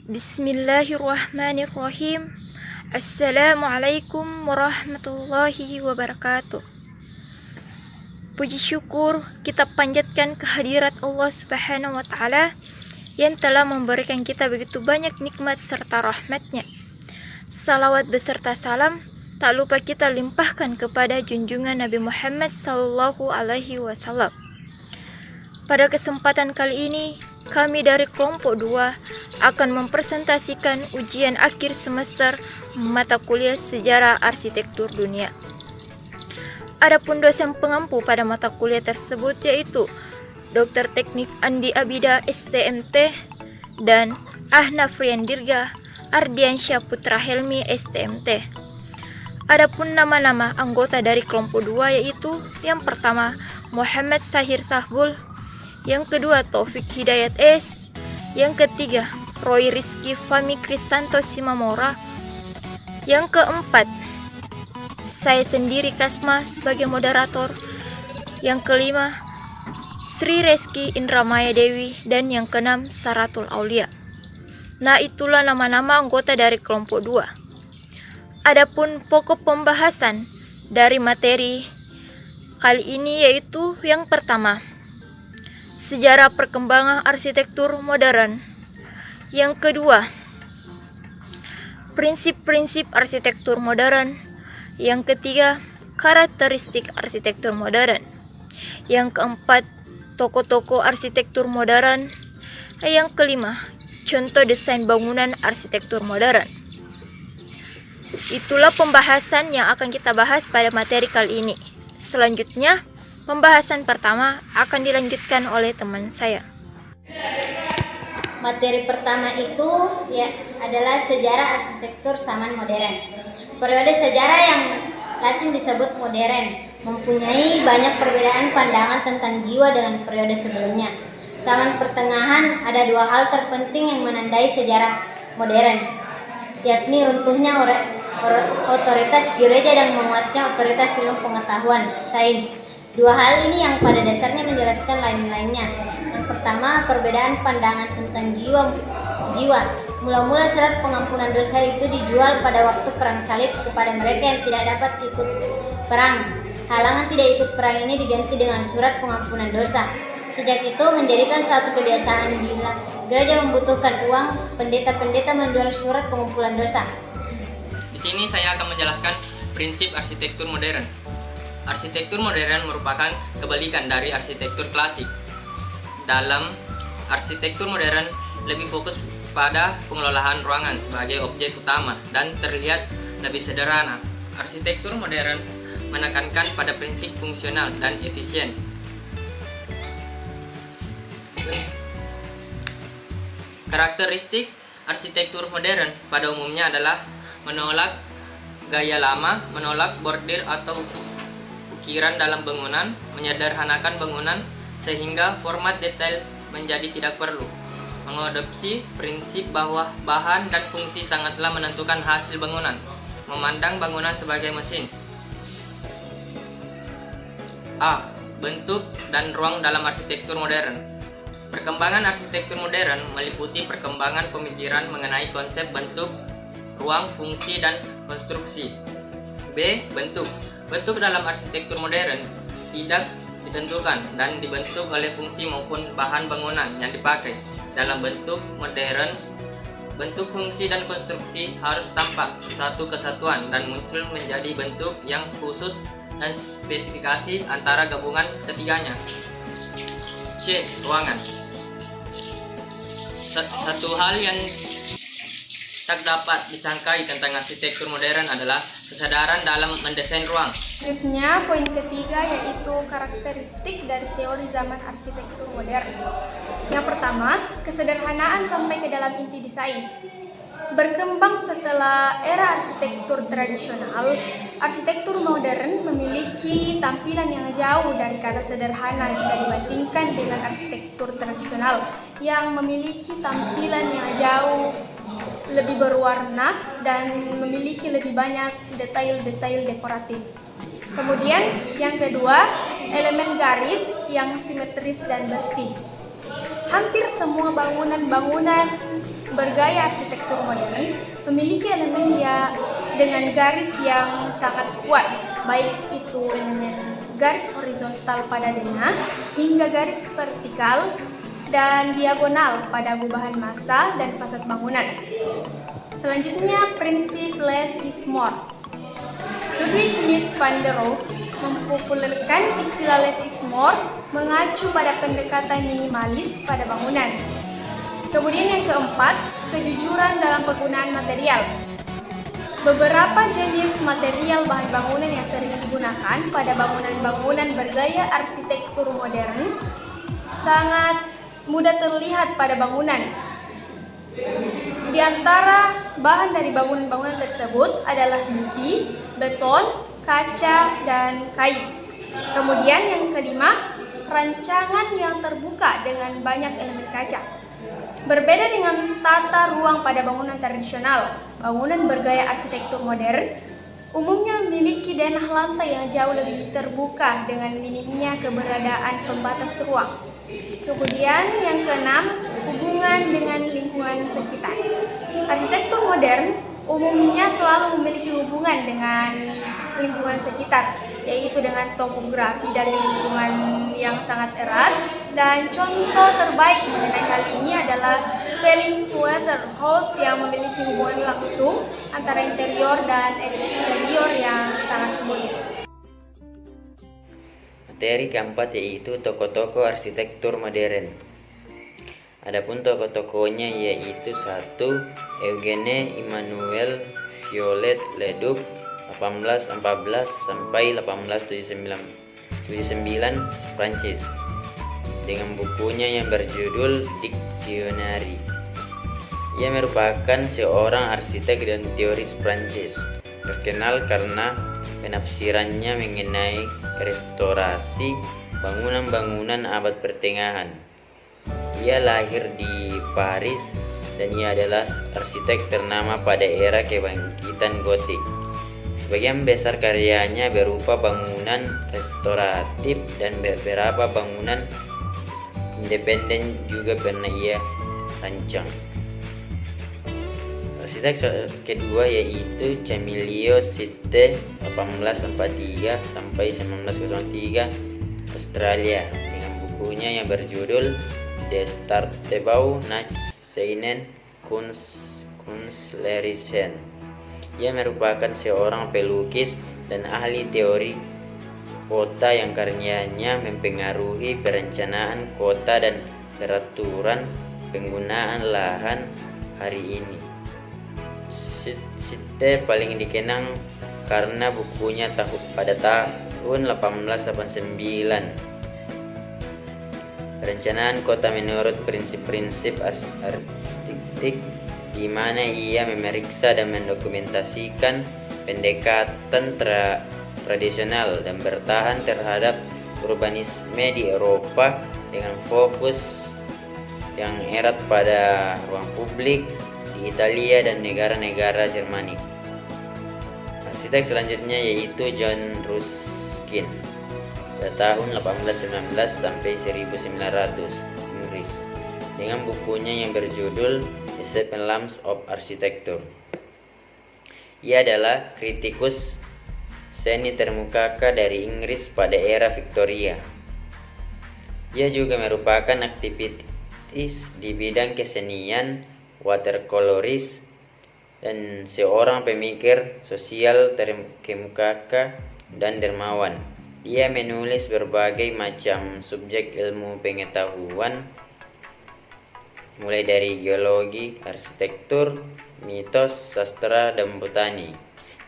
Bismillahirrahmanirrahim. Assalamualaikum warahmatullahi wabarakatuh. Puji syukur kita panjatkan kehadirat Allah Subhanahu wa Ta'ala yang telah memberikan kita begitu banyak nikmat serta rahmatnya. Salawat beserta salam tak lupa kita limpahkan kepada junjungan Nabi Muhammad sallallahu alaihi wasallam. Pada kesempatan kali ini, kami dari kelompok 2 akan mempresentasikan ujian akhir semester mata kuliah Sejarah Arsitektur Dunia. Adapun dosen pengampu pada mata kuliah tersebut yaitu Dr. Teknik Andi Abida STMT dan Ahna Friandirga Ardiansyah Putra Helmi STMT. Adapun nama-nama anggota dari kelompok 2 yaitu yang pertama Muhammad Sahir Sahbul, yang kedua Taufik Hidayat S, yang ketiga Roy Rizky Fami Kristanto Simamora, yang keempat saya sendiri Kasma sebagai moderator, yang kelima Sri Reski Indramaya Dewi, dan yang keenam Saratul Aulia. Nah, itulah nama-nama anggota dari kelompok 2. Adapun pokok pembahasan dari materi kali ini yaitu yang pertama sejarah perkembangan arsitektur modern, yang kedua prinsip-prinsip arsitektur modern, yang ketiga karakteristik arsitektur modern, yang keempat tokoh-tokoh arsitektur modern, yang kelima contoh desain bangunan arsitektur modern. Itulah pembahasan yang akan kita bahas pada materi kali ini. Selanjutnya, pembahasan pertama akan dilanjutkan oleh teman saya. Materi pertama itu adalah sejarah arsitektur zaman modern. Periode sejarah yang lazim disebut modern mempunyai banyak perbedaan pandangan tentang jiwa dengan periode sebelumnya. Zaman pertengahan ada 2 hal terpenting yang menandai sejarah modern, yakni runtuhnya otoritas gereja dan menguatnya otoritas ilmu pengetahuan sains. 2 hal ini yang pada dasarnya menjelaskan lain-lainnya. Yang pertama, perbedaan pandangan tentang jiwa. Mula-mula surat pengampunan dosa itu dijual pada waktu perang salib kepada mereka yang tidak dapat ikut perang. Halangan tidak ikut perang ini diganti dengan surat pengampunan dosa. Sejak itu menjadikan suatu kebiasaan bila gereja membutuhkan uang, pendeta-pendeta menjual surat pengumpulan dosa. Di sini saya akan menjelaskan prinsip arsitektur modern. Arsitektur modern merupakan kebalikan dari arsitektur klasik. Dalam arsitektur modern lebih fokus pada pengelolaan ruangan sebagai objek utama dan terlihat lebih sederhana. Arsitektur modern menekankan pada prinsip fungsional dan efisien. Karakteristik arsitektur modern pada umumnya adalah menolak gaya lama, menolak bordir atau ukiran dalam bangunan, menyederhanakan bangunan sehingga format detail menjadi tidak perlu, mengadopsi prinsip bahwa bahan dan fungsi sangatlah menentukan hasil bangunan, memandang bangunan sebagai mesin. A. Bentuk dan ruang dalam arsitektur modern. Perkembangan arsitektur modern meliputi perkembangan pemikiran mengenai konsep bentuk, ruang, fungsi, dan konstruksi. B. Bentuk. Bentuk dalam arsitektur modern tidak ditentukan dan dibentuk oleh fungsi maupun bahan bangunan yang dipakai. Dalam bentuk modern, bentuk, fungsi, dan konstruksi harus tampak satu kesatuan dan muncul menjadi bentuk yang khusus dan spesifikasi antara gabungan ketiganya. C. Ruangan. Satu hal yang tak dapat disangkai tentang arsitektur modern adalah kesadaran dalam mendesain ruang. Selanjutnya, poin ketiga yaitu karakteristik dari teori zaman arsitektur modern. Yang pertama, kesederhanaan sampai ke dalam inti desain. Berkembang setelah era arsitektur tradisional, arsitektur modern memiliki tampilan yang jauh dari kata sederhana jika dibandingkan dengan arsitektur tradisional yang memiliki tampilan yang jauh lebih berwarna dan memiliki lebih banyak detail-detail dekoratif. Kemudian yang kedua, elemen garis yang simetris dan bersih. Hampir semua bangunan-bangunan bergaya arsitektur modern memiliki elemen dengan garis yang sangat kuat, baik itu elemen garis horizontal pada denah hingga garis vertikal dan diagonal pada gubahan massa dan fasad bangunan. Selanjutnya, prinsip less is more. Ludwig Mies van der Rohe mempopulerkan istilah less is more mengacu pada pendekatan minimalis pada bangunan. Kemudian yang keempat, kejujuran dalam penggunaan material. Beberapa jenis material bahan bangunan yang sering digunakan pada bangunan-bangunan bergaya arsitektur modern sangat mudah terlihat pada bangunan. Di antara bahan dari bangunan-bangunan tersebut adalah besi, beton, kaca, dan kayu. Kemudian yang kelima, rancangan yang terbuka dengan banyak elemen kaca. Berbeda dengan tata ruang pada bangunan tradisional, bangunan bergaya arsitektur modern umumnya memiliki denah lantai yang jauh lebih terbuka dengan minimnya keberadaan pembatas ruang. Kemudian yang keenam, hubungan dengan lingkungan sekitar. Arsitektur modern umumnya selalu memiliki hubungan dengan lingkungan sekitar, yaitu dengan topografi dari lingkungan yang sangat erat, dan contoh terbaik mengenai hal ini adalah Bellingshausen House yang memiliki hubungan langsung antara interior dan eksterior yang sangat mulus. Materi keempat yaitu tokoh-tokoh arsitektur modern. Adapun tokoh-tokohnya yaitu 1. Eugène Emmanuel Viollet-le-Duc 1814 sampai 1879 Prancis, dengan bukunya yang berjudul Dictionnaire. Ia merupakan seorang arsitek dan teoris Prancis, terkenal karena penafsirannya mengenai restorasi bangunan-bangunan abad pertengahan. Ia lahir di Paris dan ia adalah arsitek ternama pada era kebangkitan Gotik. Sebagian besar karyanya berupa bangunan restoratif dan beberapa bangunan independen juga pernah ia rancang. Arsitek kedua yaitu Camillo Sitte 1843 sampai 1903 Australia, dengan bukunya yang berjudul De Stadtbau nach seinen Kunstlerischen. Ia merupakan seorang pelukis dan ahli teori kota yang karyanya mempengaruhi perencanaan kota dan peraturan penggunaan lahan hari ini. Sitte paling dikenang karena bukunya pada tahun 1889. Perencanaan kota menurut prinsip-prinsip arsitektur, di mana ia memeriksa dan mendokumentasikan pendekatan tradisional dan bertahan terhadap urbanisme di Eropa dengan fokus yang erat pada ruang publik di Italia dan negara-negara Jermanik. Arsitek selanjutnya yaitu John Ruskin pada tahun 1819 sampai 1900 Inggris, dengan bukunya yang berjudul The Seven Lamps of Architecture. Ia adalah kritikus seni terkemuka dari Inggris pada era Victoria. Ia juga merupakan aktivis di bidang kesenian, watercoloris, dan seorang pemikir sosial terkemuka dan dermawan. Ia menulis berbagai macam subjek ilmu pengetahuan, mulai dari geologi, arsitektur, mitos, sastra, dan botani.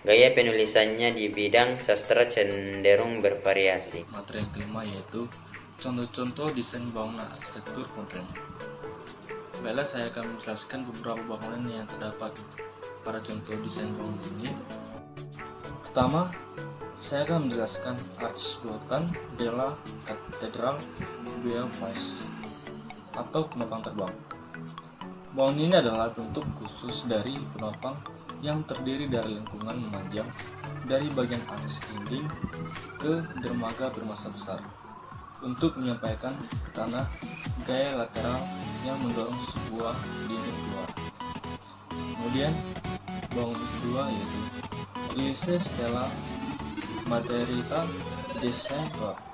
Gaya penulisannya di bidang sastra cenderung bervariasi. Materi yang kelima yaitu contoh-contoh desain bangunan arsitektur modern. Baiklah, saya akan menjelaskan beberapa bangunan yang terdapat pada contoh desain bangunan ini. Pertama, saya akan menjelaskan Arch Buatan della Catedral Beauvais atau penopang terbang. Bangunan ini adalah bentuk khusus dari penopang yang terdiri dari lengkungan memanjang dari bagian atas dinding ke dermaga bermassa besar untuk menyampaikan ke tanah gaya lateral yang mendorong sebuah dinding keluar. Kemudian bangunan kedua yaitu Lycée Stella Materita Design Corp.